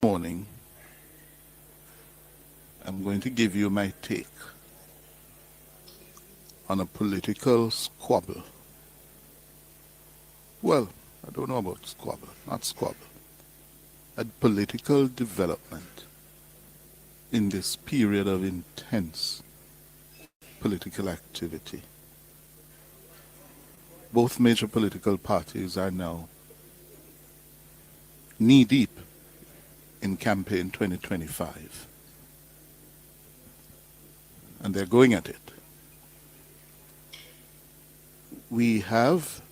Morning, I'm going to give you my take on a political squabble. Well, I don't know about squabble, not squabble. A political development in this period of intense political activity. Both major political parties are now knee deep in campaign 2025, and they're going at it. We have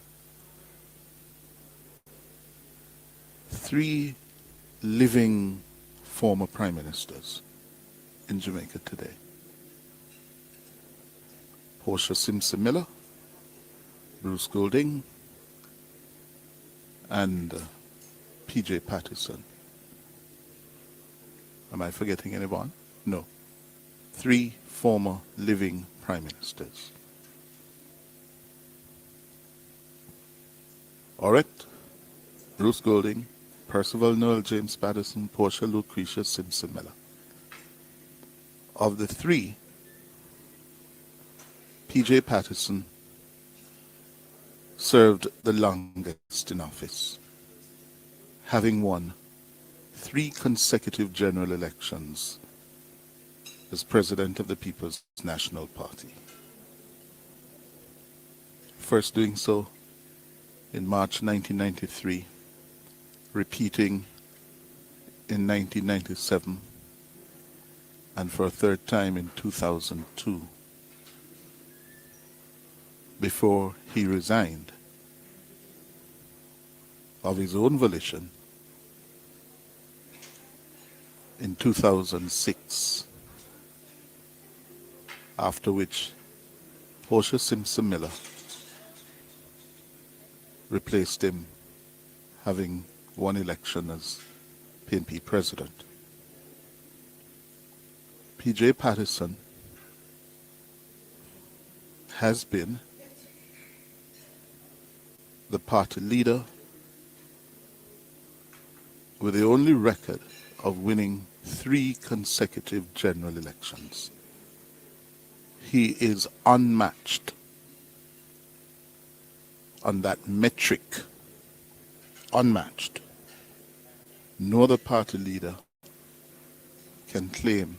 three living former prime ministers in Jamaica today. Portia Simpson Miller, Bruce Golding, and P.J. Patterson. Am I forgetting anyone? No. Three former living prime ministers. All right. Bruce Golding, Percival Noel James Patterson, Portia Lucretia Simpson Miller. Of the three, P.J. Patterson served the longest in office, having won 3 consecutive general elections as president of the People's National Party. First doing so in March 1993, repeating in 1997, and for a third time in 2002, before he resigned of his own volition in 2006, after which Portia Simpson Miller replaced him, having won election as PNP president. P.J. Patterson has been the party leader with the only record of winning 3 consecutive general elections. He is unmatched on that metric. Unmatched. No other party leader can claim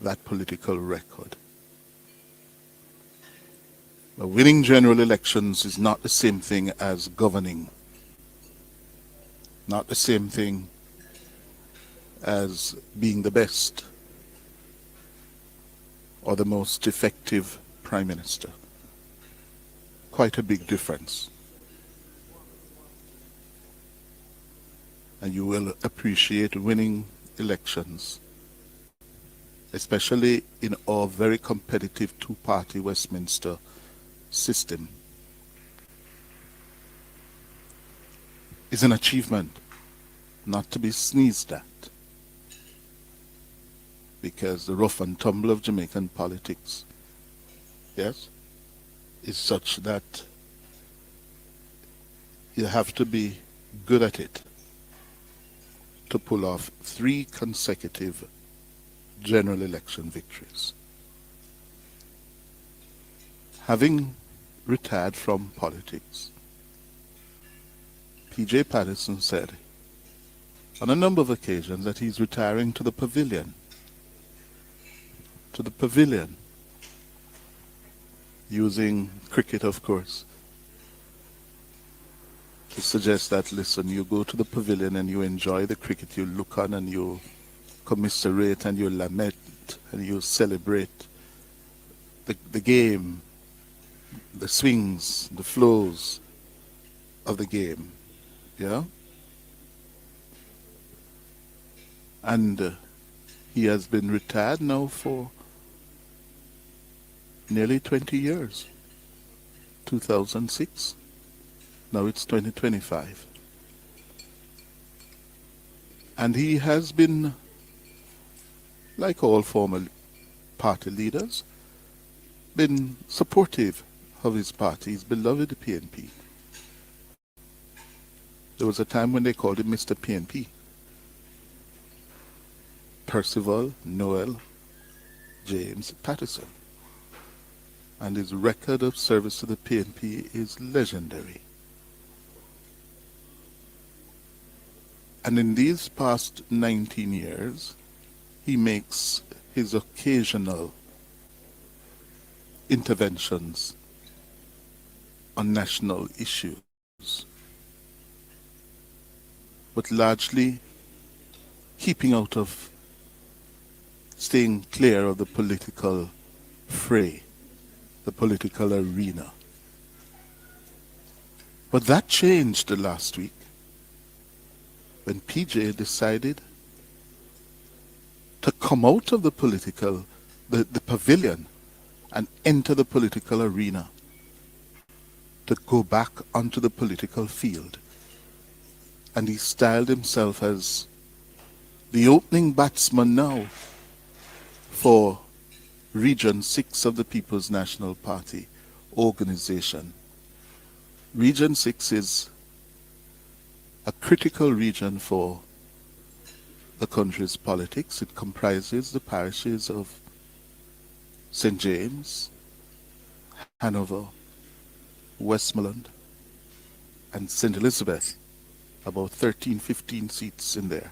that political record. But winning general elections is not the same thing as governing. Not the same thing as being the best or the most effective prime minister. Quite a big difference. And you will appreciate winning elections, especially in our very competitive 2-party Westminster system, is an achievement not to be sneezed at, because the rough and tumble of Jamaican politics, yes, is such that you have to be good at it to pull off 3 consecutive general election victories. Having retired from politics, P.J. Patterson said on a number of occasions that he's retiring to the pavilion. To the pavilion, using cricket, of course, to suggest that, listen, you go to the pavilion and you enjoy the cricket, you look on and you commiserate and you lament and you celebrate the game, the swings, the flows of the game, yeah? And he has been retired now for nearly 20 years. 2006. Now it's 2025. And he has been, like all former party leaders, been supportive of his party, his beloved. There was a time when they called him Mr. PNP. Percival Noel James Patterson. And his record of service to the PNP is legendary. And in these past 19 years, he makes his occasional interventions on national issues, but largely keeping out of, staying clear of the political fray, the political arena. But that changed the last week when PJ decided to come out of the pavilion and enter the political arena, to go back onto the political field. And he styled himself as the opening batsman now for Region 6 of the People's National Party organization. Region 6 is a critical region for the country's politics. It comprises the parishes of St. James, Hanover, Westmoreland, and St. Elizabeth, about 13, 15 seats in there.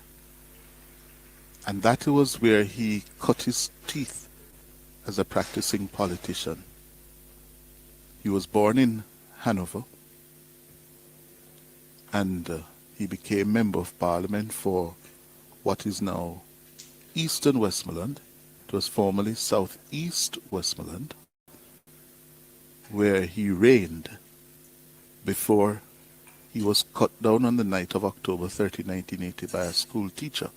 And that was where he cut his teeth as a practicing politician. He was born in Hanover, and he became Member of Parliament for what is now Eastern Westmoreland. It was formerly Southeast Westmoreland, where he reigned before he was cut down on the night of October 30, 1980 by a school teacher,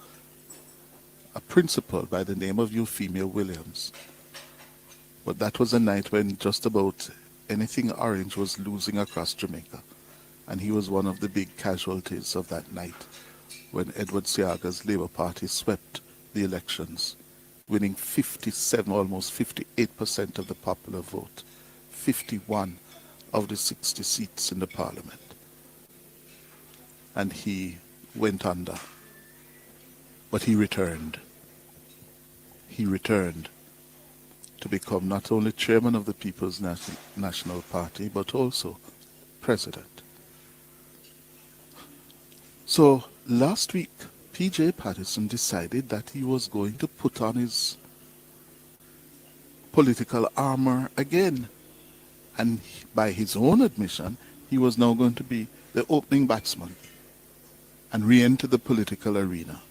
a principal by the name of Euphemia Williams. But that was a night when just about anything orange was losing across Jamaica. And he was one of the big casualties of that night when Edward Seaga's Labour Party swept the elections, winning 57, almost 58% of the popular vote, 51 of the 60 seats in the parliament. And he went under. But he returned. He returned to become not only chairman of the People's National Party, but also president. So last week, PJ Patterson decided that he was going to put on his political armor again. And by his own admission, he was now going to be the opening batsman and re-enter the political arena.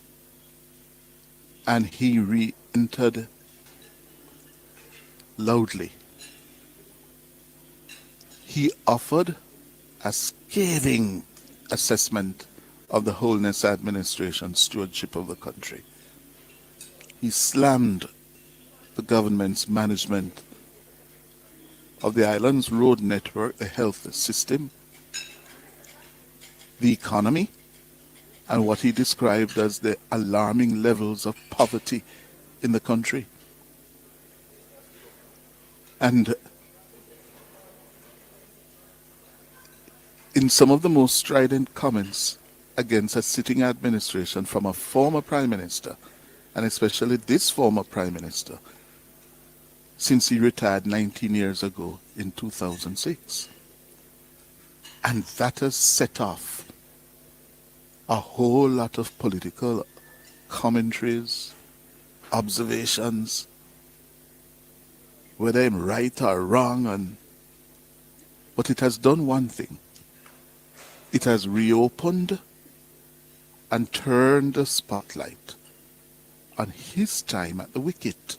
And he re-entered loudly. He offered a scathing assessment of the Holness administration's stewardship of the country. He slammed the government's management of the island's road network, the health system, the economy, and what he described as the alarming levels of poverty in the country. And in some of the most strident comments against a sitting administration from a former prime minister, and especially this former prime minister, since he retired 19 years ago in 2006. And that has set off a whole lot of political commentaries, observations, whether I'm right or wrong, but it has done one thing. It has reopened and turned the spotlight on his time at the wicket,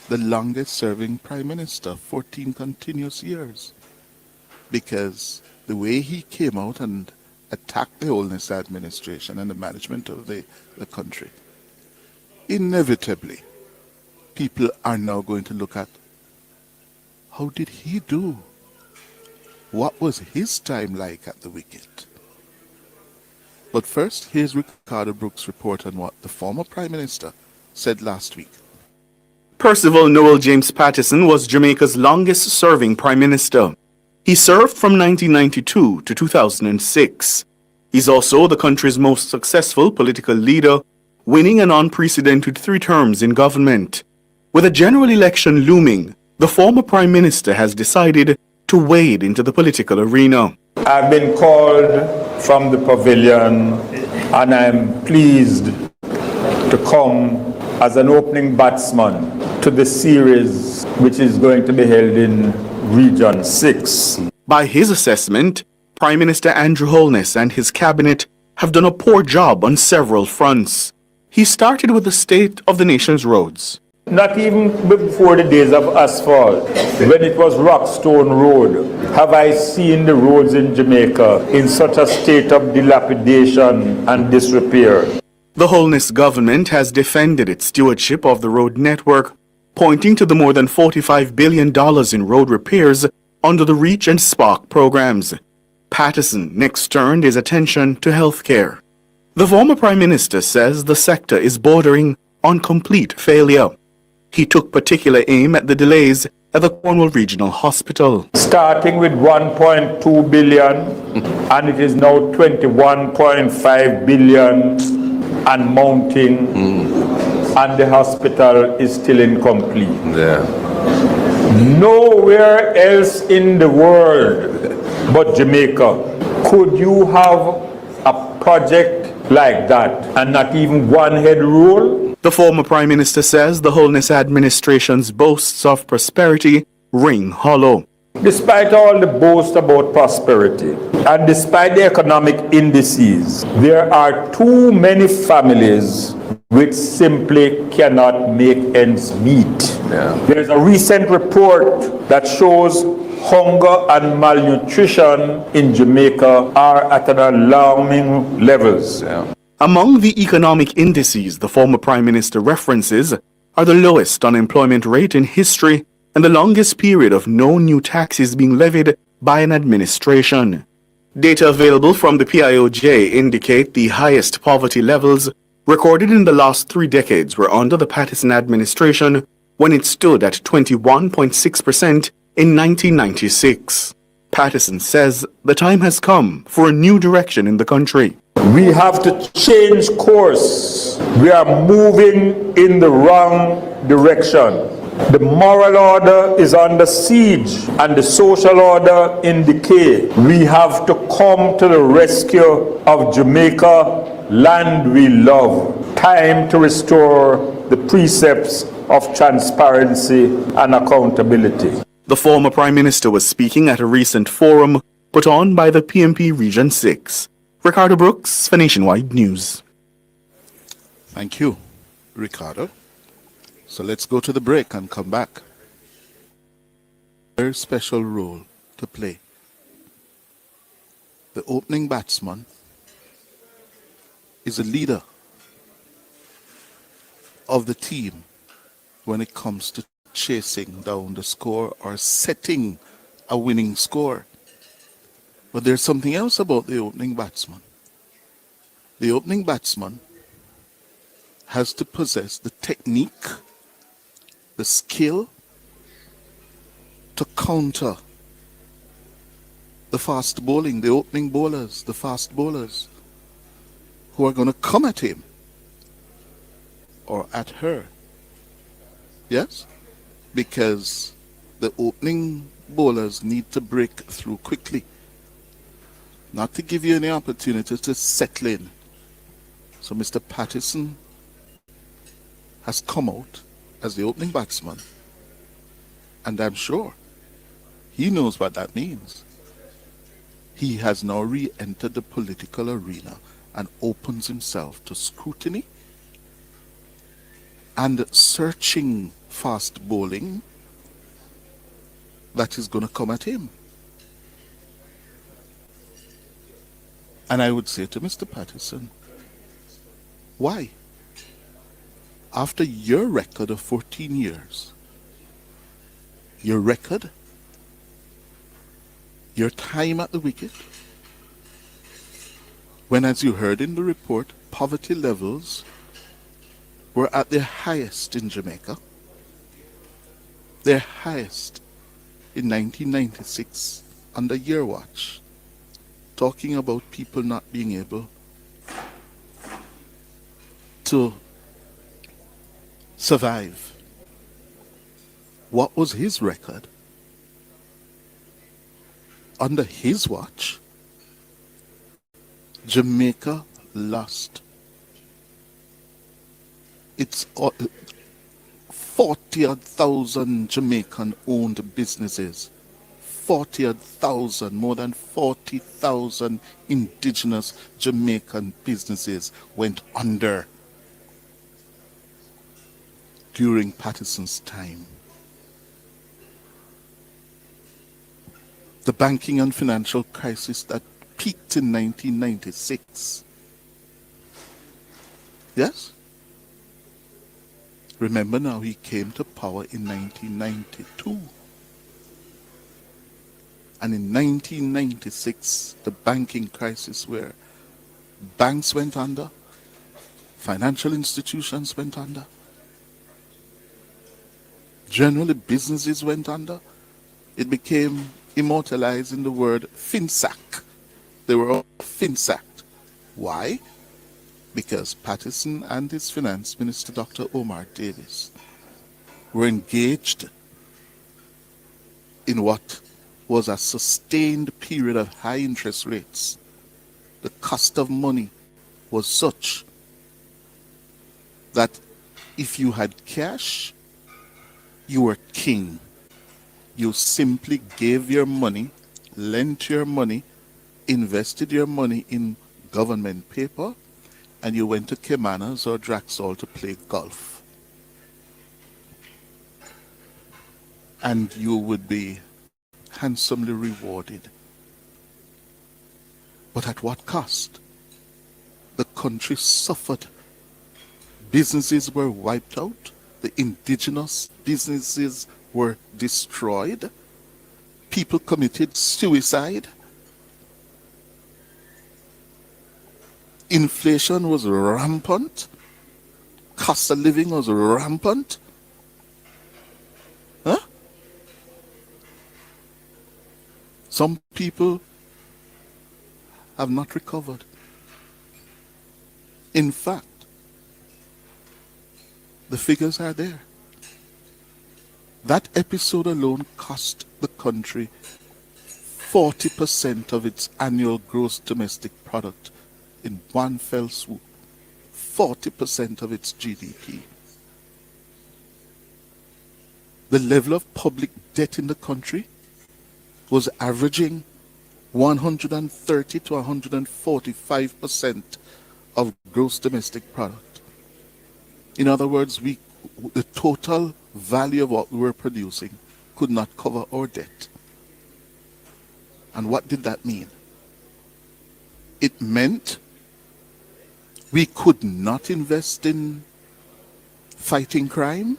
the longest serving prime minister, 14 continuous years. Because the way he came out and attacked the Holness administration and the management of the country, inevitably, people are now going to look at, how did he do? What was his time like at the wicket? But first, here's Ricardo Brooks' report on what the former Prime Minister said last week. Percival Noel James Patterson was Jamaica's longest-serving Prime Minister. He served from 1992 to 2006. He's also the country's most successful political leader winning an unprecedented 3 terms in government. With a general election looming, the former Prime Minister has decided to wade into the political arena. I've been called from the pavilion and I'm pleased to come as an opening batsman to the series which is going to be held in Region 6. By his assessment, Prime Minister Andrew Holness and his cabinet have done a poor job on several fronts. He started with the state of the nation's roads. Not even before the days of asphalt, when it was Rockstone Road, have I seen the roads in Jamaica in such a state of dilapidation and disrepair. The Holness government has defended its stewardship of the road network, pointing to the more than $45 billion in road repairs under the Reach and Spark programs. Patterson next turned his attention to healthcare. The former Prime Minister says the sector is bordering on complete failure. He took particular aim at the delays at the Cornwall Regional Hospital. Starting with 1.2 billion and it is now 21.5 billion and mounting, and the hospital is still incomplete. Nowhere else in the world but Jamaica could you have a project like that and not even one head rule. The former Prime Minister says the Holness administration's boasts of prosperity ring hollow. Despite all the boast about prosperity and despite the economic indices, there are too many families which simply cannot make ends meet. There is a recent report that shows hunger and malnutrition in Jamaica are at an alarming levels. Among the economic indices the former Prime Minister references are the lowest unemployment rate in history and the longest period of no new taxes being levied by an administration. Data available from the PIOJ indicate the highest poverty levels recorded in the last 3 decades were under the Patterson administration, when it stood at 21.6% in 1996. Patterson says the time has come for a new direction in the country. We have to change course. We are moving in the wrong direction. The moral order is under siege and the social order in decay. We have to come to the rescue of Jamaica, land we love. Time to restore the precepts of transparency and accountability. The former Prime Minister was speaking at a recent forum put on by the PMP Region 6. Ricardo Brooks for Nationwide News. Thank you, Ricardo. So let's go to the break and come back. Very special role to play. The opening batsman is a leader of the team when it comes to chasing down the score or setting a winning score. But there's something else about the opening batsman. The opening batsman has to possess the technique, the skill to counter the fast bowling, the opening bowlers, the fast bowlers who are going to come at him or at her. Yes? Because the opening bowlers need to break through quickly, not to give you any opportunity to settle in. So Mr. Patterson has come out as the opening batsman, and I'm sure he knows what that means. He has now re-entered the political arena and opens himself to scrutiny and searching fast bowling that is going to come at him. And I would say to Mr. Patterson, why? After your record of 14 years, your record, your time at the wicket, when, as you heard in the report, poverty levels were at their highest in Jamaica, their highest in 1996 under your watch, talking about people not being able to survive. What was his record? Under his watch, Jamaica lost its 40,000 Jamaican owned businesses. 40,000, more than 40,000 indigenous Jamaican businesses went under during Patterson's time. The banking and financial crisis that peaked in 1996. Yes? Remember now, he came to power in 1992. And in 1996, the banking crisis where banks went under, financial institutions went under, generally businesses went under. It became immortalized in the word finsack. They were all finsacked. Why? Because Patterson and his finance minister, Dr. Omar Davis, were engaged in what was a sustained period of high interest rates. The cost of money was such that if you had cash, you were king. You simply gave your money, lent your money, invested your money in government paper, and you went to Caymanas or Draxall to play golf. And you would be handsomely rewarded. But at what cost? The country suffered. Businesses were wiped out. The indigenous businesses were destroyed. People committed suicide. Inflation was rampant. Cost of living was rampant. Huh? Some people have not recovered. In fact, the figures are there. That episode alone cost the country 40% of its annual gross domestic product in one fell swoop. 40% of its GDP. The level of public debt in the country was averaging 130 to 145% of gross domestic product. In other words, the total value of what we were producing could not cover our debt. And what did that mean? It meant we could not invest in fighting crime.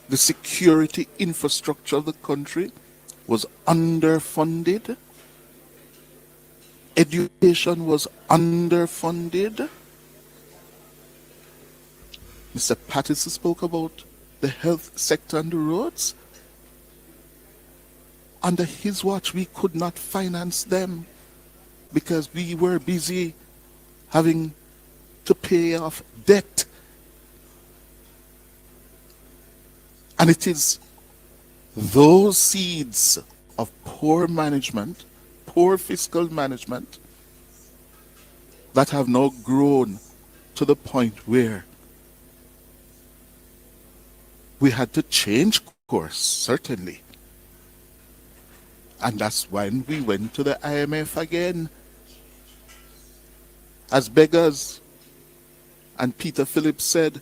The security infrastructure of the country was underfunded. Education was underfunded. Mr. Patterson spoke about the health sector and the roads. Under his watch, we could not finance them because we were busy having to pay off debt. And it is those seeds of poor management, poor fiscal management, that have now grown to the point where we had to change course, certainly. And that's when we went to the IMF again as beggars. And Peter Phillips said,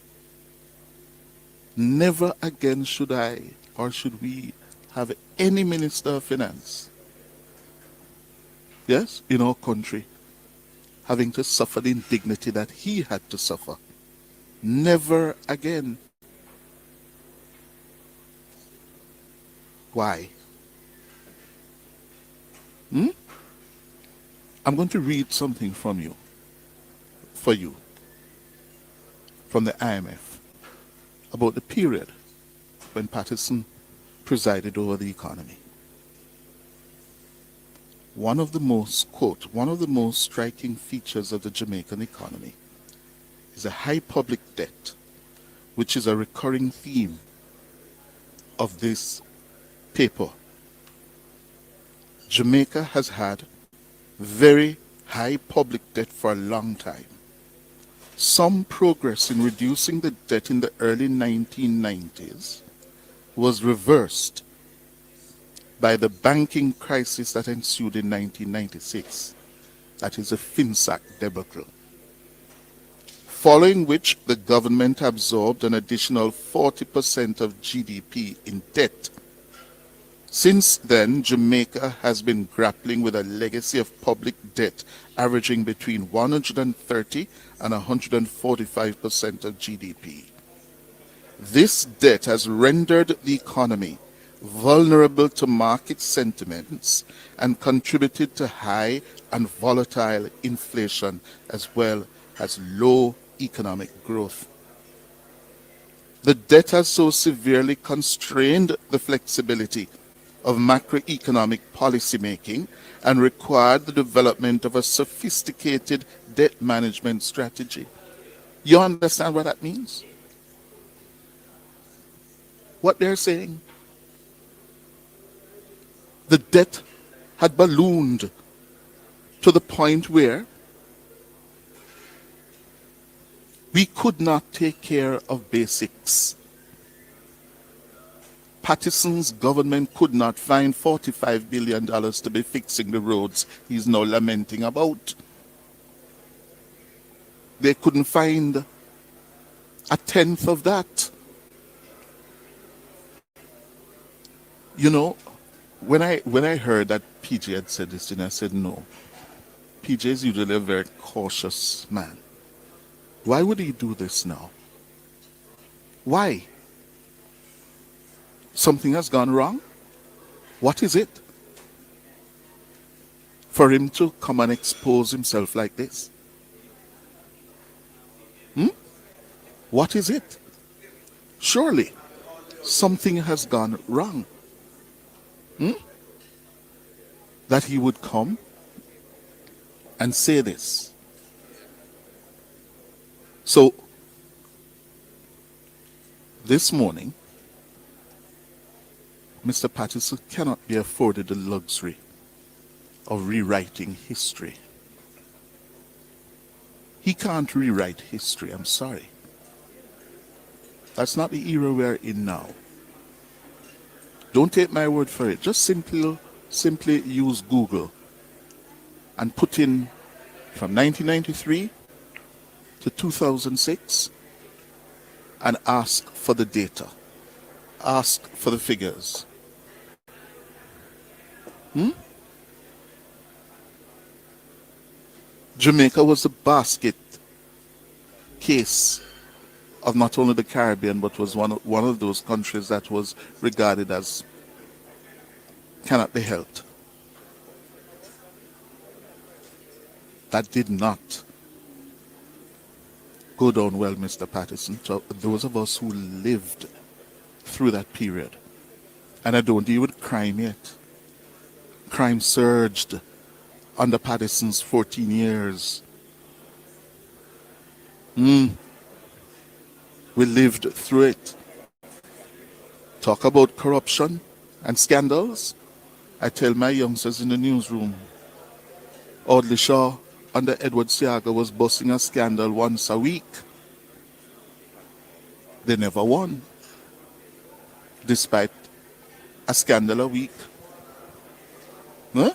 never again should I or should we have any minister of finance, yes, in our country, having to suffer the indignity that he had to suffer. Never again. Why? I'm going to read something for you, from the IMF, about the period when Patterson presided over the economy. One of the most striking features of the Jamaican economy is a high public debt, which is a recurring theme of this paper. Jamaica has had very high public debt for a long time. Some progress in reducing the debt in the early 1990s was reversed by the banking crisis that ensued in 1996. That is a FinSac debacle. Following which the government absorbed an additional 40% of GDP in debt. Since then, Jamaica has been grappling with a legacy of public debt averaging between 130 and 145% of GDP. This debt has rendered the economy vulnerable to market sentiments and contributed to high and volatile inflation as well as low economic growth. The debt has so severely constrained the flexibility of macroeconomic policymaking and required the development of a sophisticated debt management strategy. You understand what that means? What they're saying? The debt had ballooned to the point where we could not take care of basics. Patterson's government could not find $45 billion to be fixing the roads he's now lamenting about. They couldn't find a tenth of that. You know, when I heard that PJ had said this, I said, no. PJ is usually a very cautious man. Why would he do this now? Why? Something has gone wrong? What is it? For him to come and expose himself like this? What is it? Surely something has gone wrong. That he would come and say this. So, this morning, Mr. Patterson cannot be afforded the luxury of rewriting history. He can't rewrite history, I'm sorry. That's not the era we're in now. Don't take my word for it. Just simply use Google and put in from 1993 to 2006 and ask for the data. Ask for the figures. Jamaica was a basket case of not only the Caribbean, but was one of those countries that was regarded as cannot be helped. That did not go down well, Mr. Patterson, to those of us who lived through that period. And I don't deal with crime yet. Crime surged under Patterson's 14 years. We lived through it. Talk about corruption and scandals. I tell my youngsters in the newsroom, Audley Shaw under Edward Seaga was busting a scandal once a week. They never won, despite a scandal a week. Huh?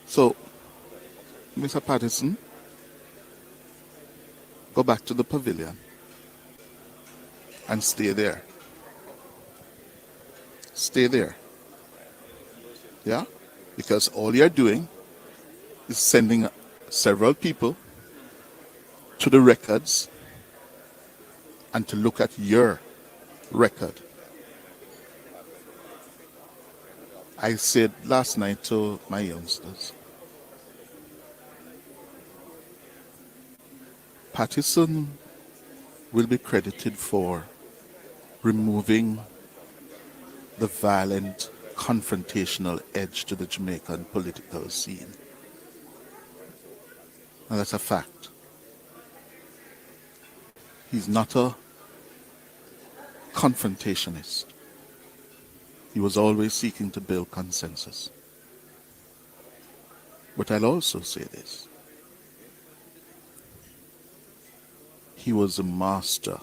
So, Mr. Patterson, go back to the pavilion and stay there. Stay there. Yeah? Because all you're doing is sending several people to the records and to look at your record. I said last night to my youngsters, Patterson will be credited for removing the violent, confrontational edge to the Jamaican political scene. And that's a fact. He's not a confrontationist. He was always seeking to build consensus. But I'll also say this. He was a master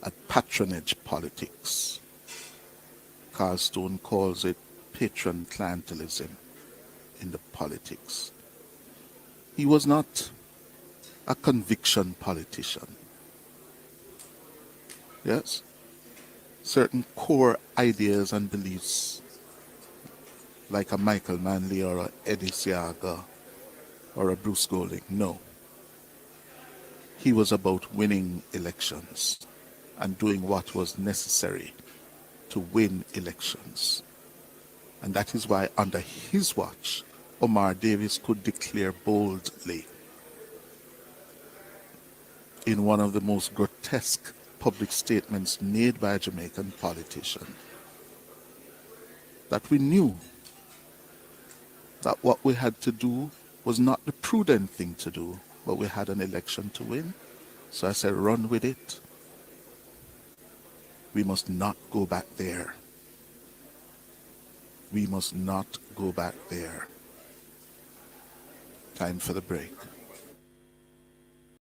at patronage politics. Carlstone calls it patron clientelism in the politics. He was not a conviction politician. Yes? Certain core ideas and beliefs, like a Michael Manley or a Eddie Seaga or a Bruce Golding, no. He was about winning elections and doing what was necessary to win elections. And that is why under his watch, Omar Davis could declare boldly in one of the most grotesque public statements made by a Jamaican politician that we knew that what we had to do was not the prudent thing to do, but we had an election to win. So I said, run with it. We must not go back there. We must not go back there. Time for the break.